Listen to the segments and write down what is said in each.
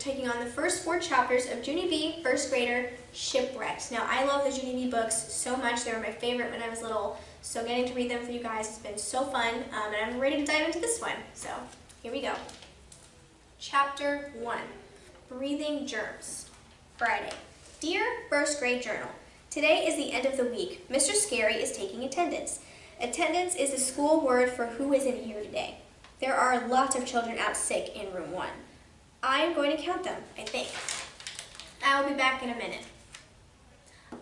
taking on the first 4 chapters of Junie B. first grader Shipwrecked. Now, I love the Junie B books so much. They were my favorite when I was little. So getting to read them for you guys has been so fun. And I'm ready to dive into this one. So here we go. Chapter 1, Breathing Germs. Friday. Dear First Grade Journal, today is the end of the week. Mr. Scary is taking attendance. Attendance is the school word for who isn't here today. There are lots of children out sick in room 1. I'm going to count them, I think. I will be back in a minute.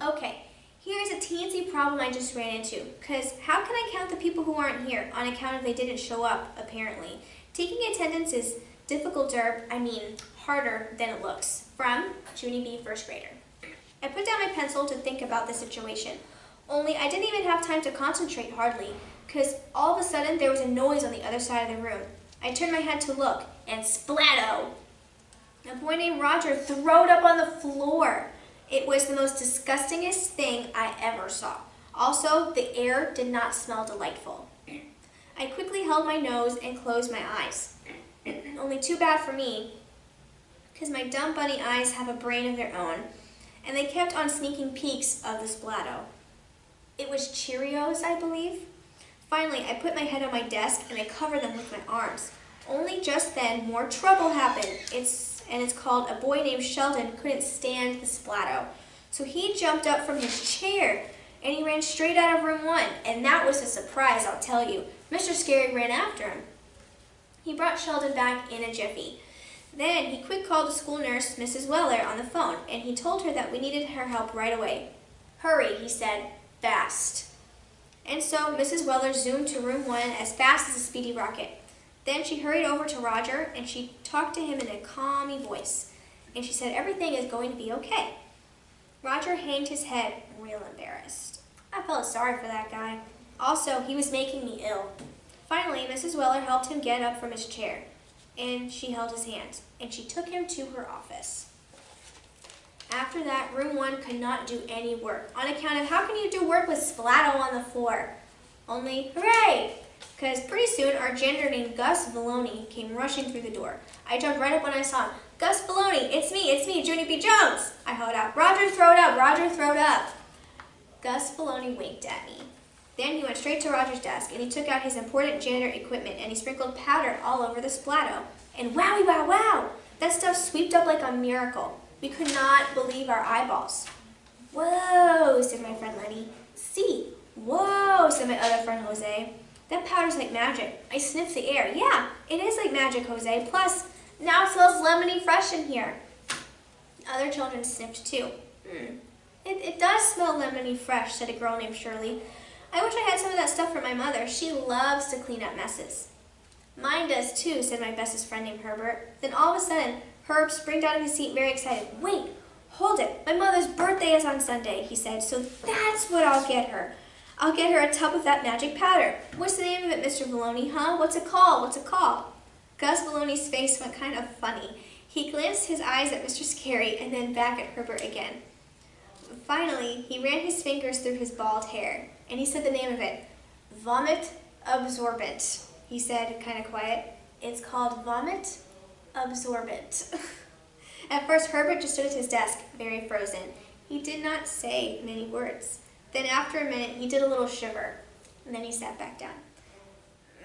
Okay, here's a teensy problem I just ran into, because how can I count the people who aren't here on account of they didn't show up, apparently? Taking attendance is harder than it looks. From Junie B. first grader. I put down my pencil to think about the situation, only I didn't even have time to concentrate hardly, because all of a sudden there was a noise on the other side of the room. I turned my head to look, and splatto! A boy named Roger throwed up on the floor. It was the most disgustingest thing I ever saw. Also, the air did not smell delightful. I quickly held my nose and closed my eyes. Only too bad for me, because my dumb bunny eyes have a brain of their own, and they kept on sneaking peeks of the splatto. It was Cheerios, I believe. Finally, I put my head on my desk and I covered them with my arms. Only just then, more trouble happened. It's called a boy named Sheldon couldn't stand the splatto. So he jumped up from his chair and he ran straight out of room 1. And that was a surprise, I'll tell you. Mr. Scary ran after him. He brought Sheldon back in a jiffy. Then he quick called the school nurse, Mrs. Weller, on the phone, and he told her that we needed her help right away. Hurry, he said, fast. And so Mrs. Weller zoomed to room 1 as fast as a speedy rocket. Then she hurried over to Roger and she talked to him in a calmy voice. And she said everything is going to be okay. Roger hanged his head, real embarrassed. I felt sorry for that guy. Also, he was making me ill. Finally, Mrs. Weller helped him get up from his chair. And she held his hand. And she took him to her office. After that, room 1 could not do any work, on account of how can you do work with splatto on the floor? Only, hooray! Because pretty soon our janitor named Gus Vallone came rushing through the door. I jumped right up when I saw him. Gus Vallone, it's me, Junie B. Jones! I held out, Roger, throw it up, Roger, throw it up. Gus Vallone winked at me. Then he went straight to Roger's desk and he took out his important janitor equipment and he sprinkled powder all over the splatto. And wowie, wow, wow! That stuff swept up like a miracle. We could not believe our eyeballs. Whoa, said my friend Lenny. See, whoa, said my other friend Jose. That powder's like magic. I sniffed the air. Yeah, it is like magic, Jose. Plus, now it smells lemony fresh in here. Other children sniffed too. It does smell lemony fresh, said a girl named Shirley. I wish I had some of that stuff for my mother. She loves to clean up messes. Mine does too, said my bestest friend named Herbert. Then all of a sudden, Herb sprang out of his seat very excited. Wait, hold it. My mother's birthday is on Sunday, he said, so that's what I'll get her. I'll get her a tub of that magic powder. What's the name of it, Mr. Vallone, huh? What's it called? What's it called? Gus Vallone's face went kind of funny. He glanced his eyes at Mr. Scary and then back at Herbert again. Finally, he ran his fingers through his bald hair, and he said the name of it. Vomit Absorbent, he said, kind of quiet. It's called Vomit Absorbent. At first, Herbert just stood at his desk, very frozen. He did not say many words. Then after a minute, he did a little shiver, and then he sat back down.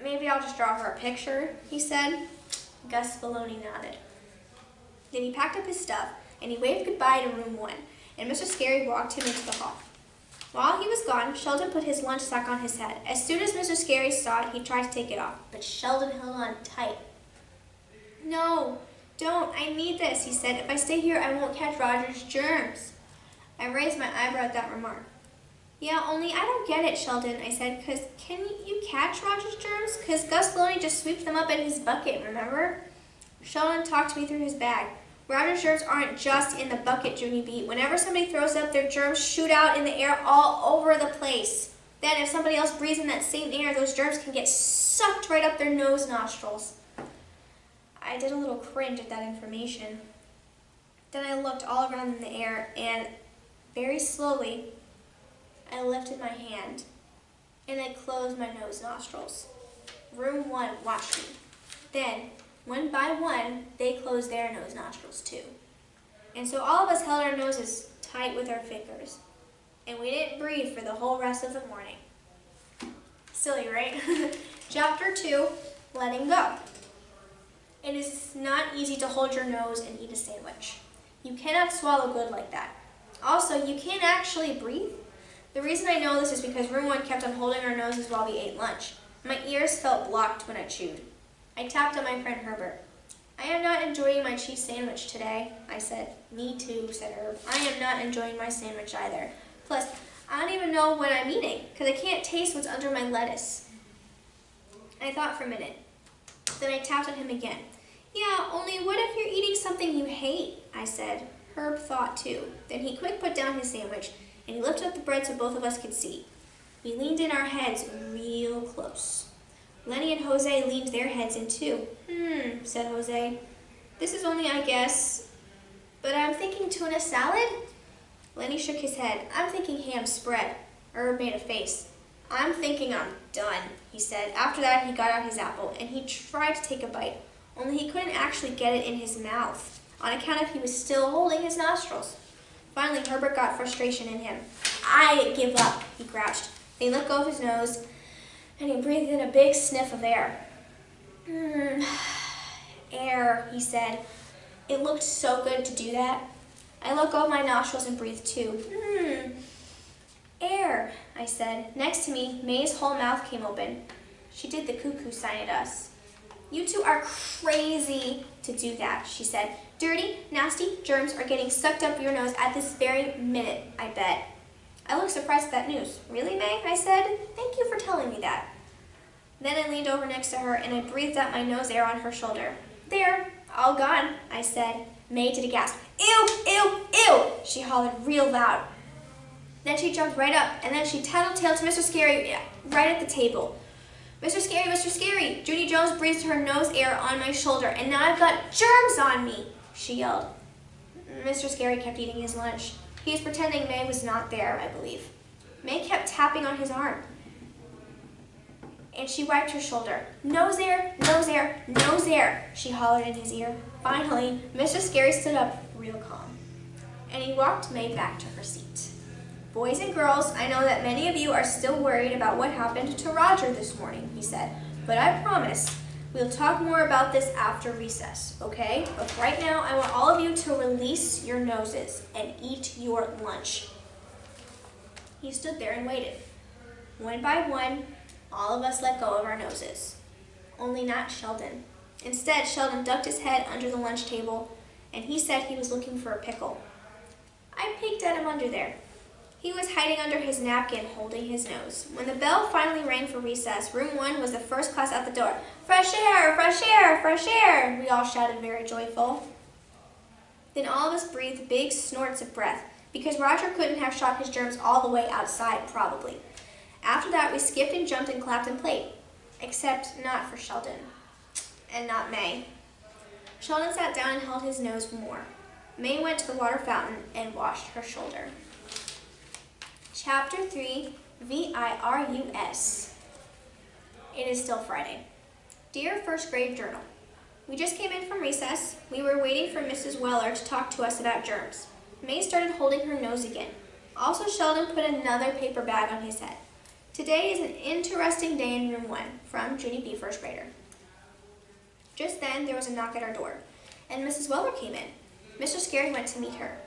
Maybe I'll just draw her a picture, he said. Gus Vallone nodded. Then he packed up his stuff, and he waved goodbye to room 1, and Mr. Scary walked him into the hall. While he was gone, Sheldon put his lunch sack on his head. As soon as Mr. Scary saw it, he tried to take it off, but Sheldon held on tight. No, don't, I need this, he said. If I stay here, I won't catch Roger's germs. I raised my eyebrow at that remark. Yeah, only I don't get it, Sheldon, I said, because can you catch Roger's germs? Because Gus Vallone just sweeps them up in his bucket, remember? Sheldon talked to me through his bag. Roger's germs aren't just in the bucket, Junie B. Whenever somebody throws up, their germs shoot out in the air all over the place. Then if somebody else breathes in that same air, those germs can get sucked right up their nose nostrils. I did a little cringe at that information. Then I looked all around in the air and very slowly I lifted my hand and I closed my nose nostrils. Room 1 watched me. Then One by one, they closed their nose nostrils too. And so all of us held our noses tight with our fingers. And we didn't breathe for the whole rest of the morning. Silly, right? Chapter 2, letting go. It is not easy to hold your nose and eat a sandwich. You cannot swallow good like that. Also, you can't actually breathe. The reason I know this is because room 1 kept on holding our noses while we ate lunch. My ears felt blocked when I chewed. I tapped on my friend Herbert. I am not enjoying my cheese sandwich today, I said. Me too, said Herb. I am not enjoying my sandwich either. Plus, I don't even know what I'm eating, because I can't taste what's under my lettuce. I thought for a minute. Then I tapped on him again. Yeah, only what if you're eating something you hate, I said. Herb thought too. Then he quick put down his sandwich, and he lifted up the bread so both of us could see. We leaned in our heads real close. Lenny and Jose leaned their heads in too. Said Jose. This is only, I guess, but I'm thinking tuna salad? Lenny shook his head. I'm thinking ham spread. Herb made a face. I'm thinking I'm done, he said. After that, he got out his apple, and he tried to take a bite, only he couldn't actually get it in his mouth, on account of he was still holding his nostrils. Finally, Herbert got frustration in him. I give up, he grouched. Then he let go of his nose, and he breathed in a big sniff of air. Air, he said. It looked so good to do that. I let go of my nostrils and breathed too. Air, I said. Next to me, May's whole mouth came open. She did the cuckoo sign at us. You two are crazy to do that, she said. Dirty, nasty germs are getting sucked up your nose at this very minute, I bet. I looked surprised at that news. Really, May? I said. Thank you for telling me that. Then I leaned over next to her and I breathed out my nose air on her shoulder. There, all gone, I said. May did a gasp. Ew, ew, ew, she hollered real loud. Then she jumped right up and then she tattletaled to Mr. Scary right at the table. Mr. Scary, Junie Jones breathed her nose air on my shoulder and now I've got germs on me, she yelled. Mr. Scary kept eating his lunch. He was pretending May was not there, I believe. May kept tapping on his arm. And she wiped her shoulder. Nose air, nose air, nose air, she hollered in his ear. Finally, Mr. Scary stood up real calm. And he walked May back to her seat. Boys and girls, I know that many of you are still worried about what happened to Roger this morning, he said. But I promise we'll talk more about this after recess, okay? But right now, I want all of you to release your noses and eat your lunch. He stood there and waited. One by one, all of us let go of our noses. Only not Sheldon. Instead, Sheldon ducked his head under the lunch table, and he said he was looking for a pickle. I peeked at him under there. He was hiding under his napkin, holding his nose. When the bell finally rang for recess, room 1 was the first class out the door. Fresh air, fresh air, fresh air, we all shouted very joyful. Then all of us breathed big snorts of breath, because Roger couldn't have shot his germs all the way outside, probably. After that, we skipped and jumped and clapped and played, except not for Sheldon, and not May. Sheldon sat down and held his nose more. May went to the water fountain and washed her shoulder. Chapter 3, VIRUS. It is still Friday. Dear First Grade Journal, we just came in from recess. We were waiting for Mrs. Weller to talk to us about germs. May started holding her nose again. Also, Sheldon put another paper bag on his head. Today is an interesting day in room 1, from Junie B, first grader. Just then, there was a knock at our door, and Mrs. Weller came in. Mr. Scary went to meet her.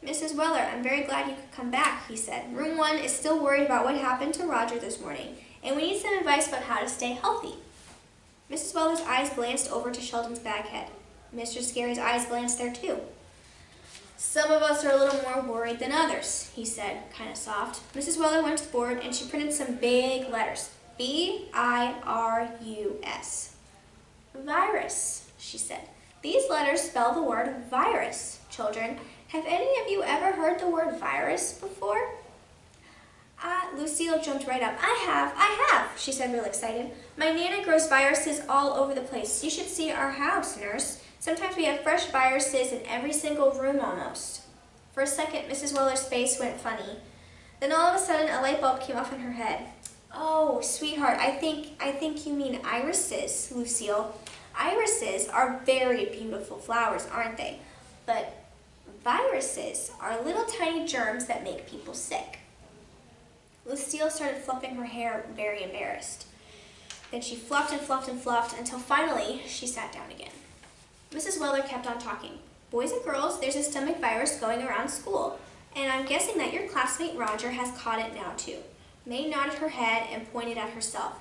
Mrs. Weller, I'm very glad you could come back, he said. Room 1 is still worried about what happened to Roger this morning, and we need some advice about how to stay healthy. Mrs. Weller's eyes glanced over to Sheldon's bag head. Mr. Scary's eyes glanced there too. Some of us are a little more worried than others, he said, kind of soft. Mrs. Weller went to the board and she printed some big letters. VIRUS. Virus, she said. These letters spell the word virus. Children, have any of you ever heard the word virus before? Lucille jumped right up. I have, she said real excited. My Nana grows viruses all over the place. You should see our house, nurse. Sometimes we have fresh viruses in every single room almost. For a second, Mrs. Weller's face went funny. Then all of a sudden, a light bulb came off in her head. Oh, sweetheart, I think you mean irises, Lucille. Irises are very beautiful flowers, aren't they? But viruses are little tiny germs that make people sick. Lucille started fluffing her hair, very embarrassed. Then she fluffed and fluffed and fluffed until finally she sat down again. Mrs. Weller kept on talking. Boys and girls, there's a stomach virus going around school, and I'm guessing that your classmate Roger has caught it now too. May nodded her head and pointed at herself.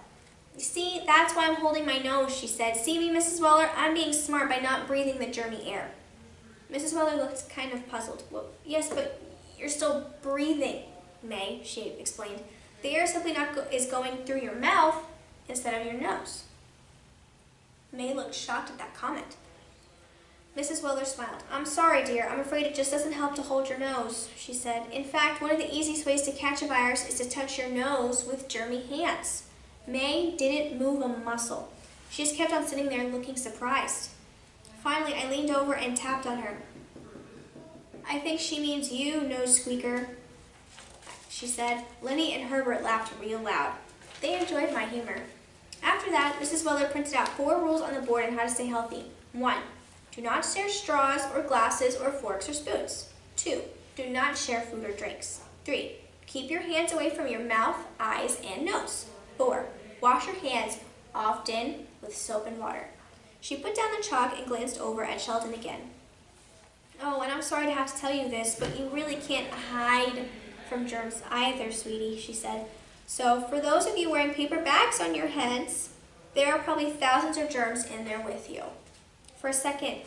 You see, that's why I'm holding my nose, she said. See me, Mrs. Weller? I'm being smart by not breathing the germy air. Mrs. Weller looked kind of puzzled. Well, yes, but you're still breathing, May, she explained. The air simply is going through your mouth instead of your nose. May looked shocked at that comment. Mrs. Weller smiled. I'm sorry, dear. I'm afraid it just doesn't help to hold your nose, she said. In fact, one of the easiest ways to catch a virus is to touch your nose with germy hands. May didn't move a muscle. She just kept on sitting there looking surprised. Finally, I leaned over and tapped on her. I think she means you, nose squeaker, she said. Lenny and Herbert laughed real loud. They enjoyed my humor. After that, Mrs. Weller printed out 4 rules on the board on how to stay healthy. 1. Do not share straws or glasses or forks or spoons. 2. Do not share food or drinks. 3. Keep your hands away from your mouth, eyes, and nose. 4. Wash your hands often with soap and water. She put down the chalk and glanced over at Sheldon again. Oh, and I'm sorry to have to tell you this, but you really can't hide from germs either, sweetie, she said. So for those of you wearing paper bags on your heads, there are probably thousands of germs in there with you. For a second,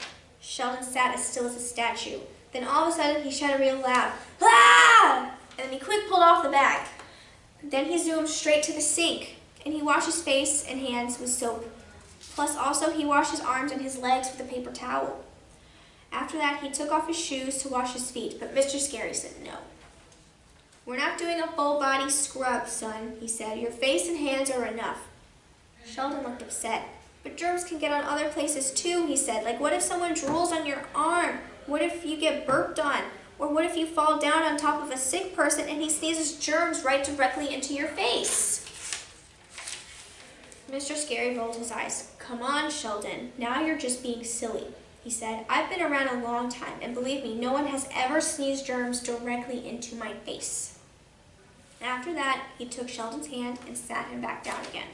Sheldon sat as still as a statue. Then all of a sudden, he shouted real loud, "Ah!" And then he quick pulled off the bag. Then he zoomed straight to the sink, and he washed his face and hands with soap. Plus also, he washed his arms and his legs with a paper towel. After that, he took off his shoes to wash his feet, but Mr. Scary said no. We're not doing a full body scrub, son, he said. Your face and hands are enough. Sheldon looked upset. But germs can get on other places too, he said. Like, what if someone drools on your arm? What if you get burped on? Or what if you fall down on top of a sick person and he sneezes germs right directly into your face? Mr. Scary rolled his eyes. Come on, Sheldon. Now you're just being silly, he said. I've been around a long time, and believe me, no one has ever sneezed germs directly into my face. After that, he took Sheldon's hand and sat him back down again.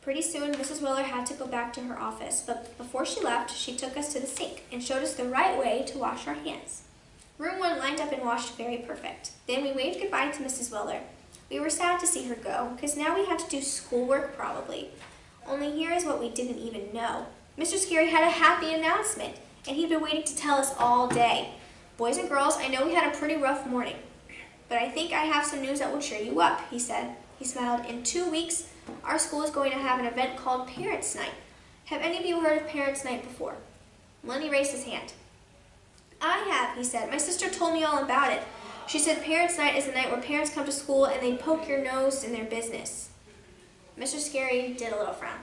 Pretty soon, Mrs. Weller had to go back to her office, but before she left, she took us to the sink and showed us the right way to wash our hands. Room 1 lined up and washed very perfect. Then we waved goodbye to Mrs. Weller. We were sad to see her go, because now we had to do schoolwork probably. Only here is what we didn't even know. Mr. Scary had a happy announcement, and he'd been waiting to tell us all day. Boys and girls, I know we had a pretty rough morning, but I think I have some news that will cheer you up, he said. He smiled. In 2 weeks, our school is going to have an event called Parents' Night. Have any of you heard of Parents' Night before? Lenny raised his hand. I have, he said. My sister told me all about it. She said Parents' Night is the night where parents come to school and they poke your nose in their business. Mr. Scary did a little frown.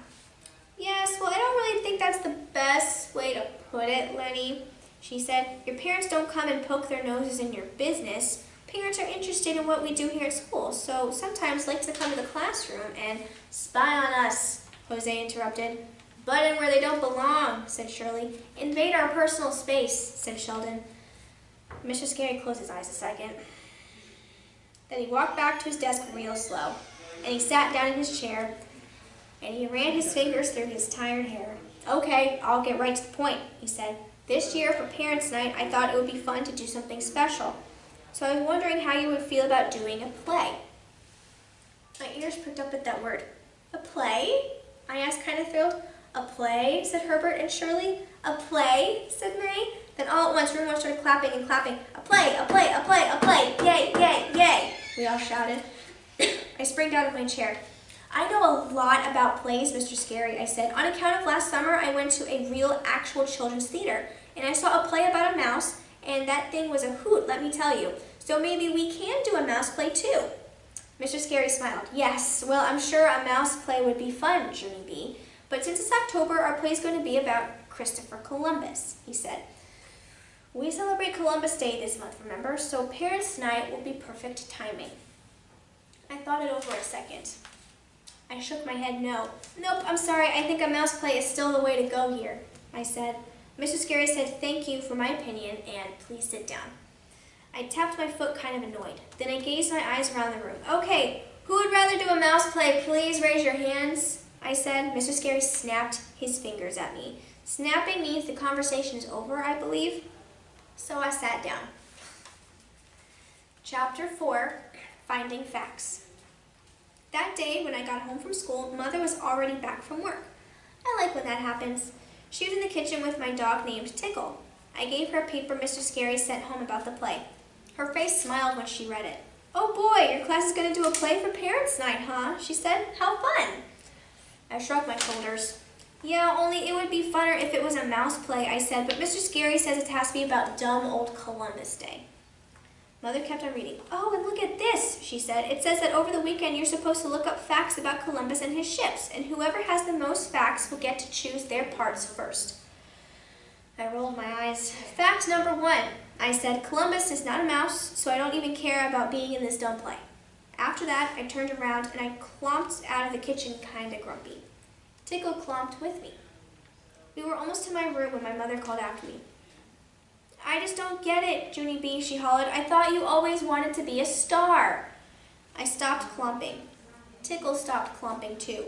Yes, well, I don't really think that's the best way to put it, Lenny, she said. Your parents don't come and poke their noses in your business. Parents are interested in what we do here at school, so sometimes like to come to the classroom and spy on us, Jose interrupted. Butt in where they don't belong, said Shirley. Invade our personal space, said Sheldon. Mr. Scary closed his eyes a second. Then he walked back to his desk real slow, and he sat down in his chair, and he ran his fingers through his tired hair. Okay, I'll get right to the point, he said. This year for Parents' Night, I thought it would be fun to do something special. So I was wondering how you would feel about doing a play. My ears pricked up at that word. A play? I asked, kind of thrilled. A play, said Herbert and Shirley. A play, said May. Then all at once, room 1 started clapping and clapping. A play, a play, a play, a play. Yay, yay, yay, we all shouted. I sprang out of my chair. I know a lot about plays, Mr. Scary, I said. On account of last summer, I went to a real, actual children's theater, and I saw a play about a mouse, and that thing was a hoot, let me tell you. So maybe we can do a mouse play too. Mr. Scary smiled. Yes, well, I'm sure a mouse play would be fun, Junie B. But since it's October, our play is going to be about Christopher Columbus, he said. We celebrate Columbus Day this month, remember? So Parents' Night will be perfect timing. I thought it over a second. I shook my head no. Nope, I'm sorry, I think a mouse play is still the way to go here, I said. Mr. Scary said thank you for my opinion and please sit down. I tapped my foot kind of annoyed. Then I gazed my eyes around the room. Okay, who would rather do a mouse play? Please raise your hands, I said. Mr. Scary snapped his fingers at me. Snapping means the conversation is over, I believe. So I sat down. Chapter 4, Finding Facts. That day when I got home from school, Mother was already back from work. I like when that happens. She was in the kitchen with my dog named Tickle. I gave her a paper Mr. Scary sent home about the play. Her face smiled when she read it. Oh boy, your class is going to do a play for Parents' Night, huh? She said. How fun. I shrugged my shoulders. Yeah, only it would be funner if it was a mouse play, I said, but Mr. Scary says it has to be about dumb old Columbus Day. Mother kept on reading. Oh, and look at this, she said. It says that over the weekend you're supposed to look up facts about Columbus and his ships, and whoever has the most facts will get to choose their parts first. I rolled my eyes. Fact number 1, I said, Columbus is not a mouse, so I don't even care about being in this dumb play. After that, I turned around and I clomped out of the kitchen kinda grumpy. Tickle clomped with me. We were almost to my room when my mother called after me. I just don't get it, Junie B, she hollered. I thought you always wanted to be a star. I stopped clomping. Tickle stopped clomping too.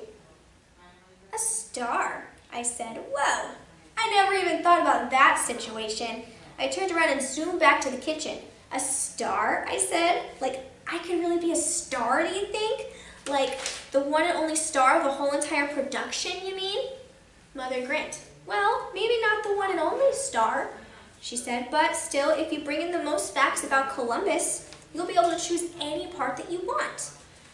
A star, I said. Whoa, I never even thought about that situation. I turned around and zoomed back to the kitchen. A star, I said. Like, I could really be a star, do you think? Like, the one and only star of the whole entire production, you mean? Mother grinned. Well, maybe not the one and only star, she said, but still, if you bring in the most facts about Columbus, you'll be able to choose any part that you want.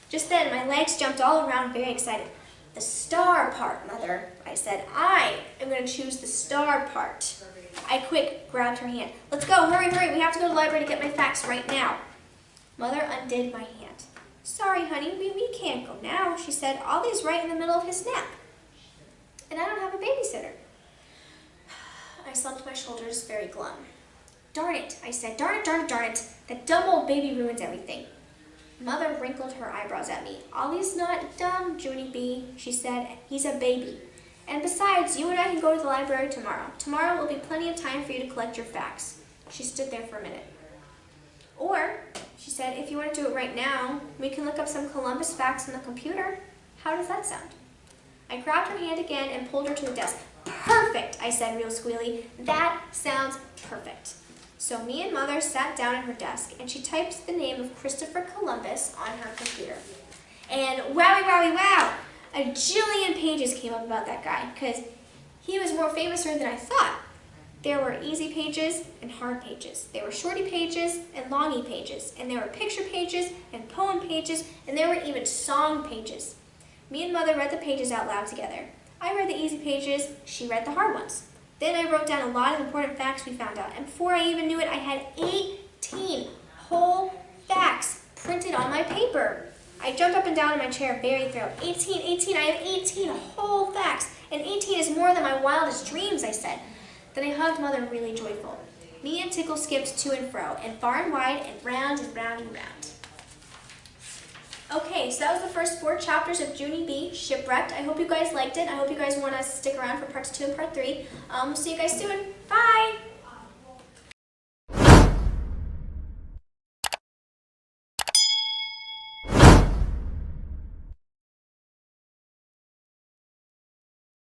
Just then, my legs jumped all around, very excited. The star part, Mother, I said. I am going to choose the star part. I quick grabbed her hand. Let's go, hurry, hurry, we have to go to the library to get my facts right now. Mother undid my hand. Sorry, honey, we can't go now, she said. Ollie's right in the middle of his nap. And I don't have a babysitter. I slumped my shoulders, very glum. Darn it, I said. Darn it, darn it, darn it. That dumb old baby ruins everything. Mother wrinkled her eyebrows at me. Ollie's not dumb, Junie B, she said. He's a baby. And besides, you and I can go to the library tomorrow. Tomorrow will be plenty of time for you to collect your facts. She stood there for a minute. Or, she said, if you want to do it right now, we can look up some Columbus facts on the computer. How does that sound? I grabbed her hand again and pulled her to the desk. Perfect, I said real squealy. That sounds perfect. So me and Mother sat down at her desk and she typed the name of Christopher Columbus on her computer. And wowie, wowie, wow! A jillion pages came up about that guy because he was more famous than I thought. There were easy pages and hard pages. There were shorty pages and longy pages. And there were picture pages and poem pages. And there were even song pages. Me and Mother read the pages out loud together. I read the easy pages, she read the hard ones. Then I wrote down a lot of important facts we found out. And before I even knew it, I had 18 whole facts printed on my paper. I jumped up and down in my chair, very thrilled. 18, I have 18 whole facts. And 18 is more than my wildest dreams, I said. Then I hugged Mother really joyful. Me and Tickle skipped to and fro, and far and wide, and round and round and round. Okay, so that was the first 4 chapters of Junie B, Shipwrecked. I hope you guys liked it. I hope you guys want to stick around for parts 2 and part 3. We'll see you guys soon. Bye!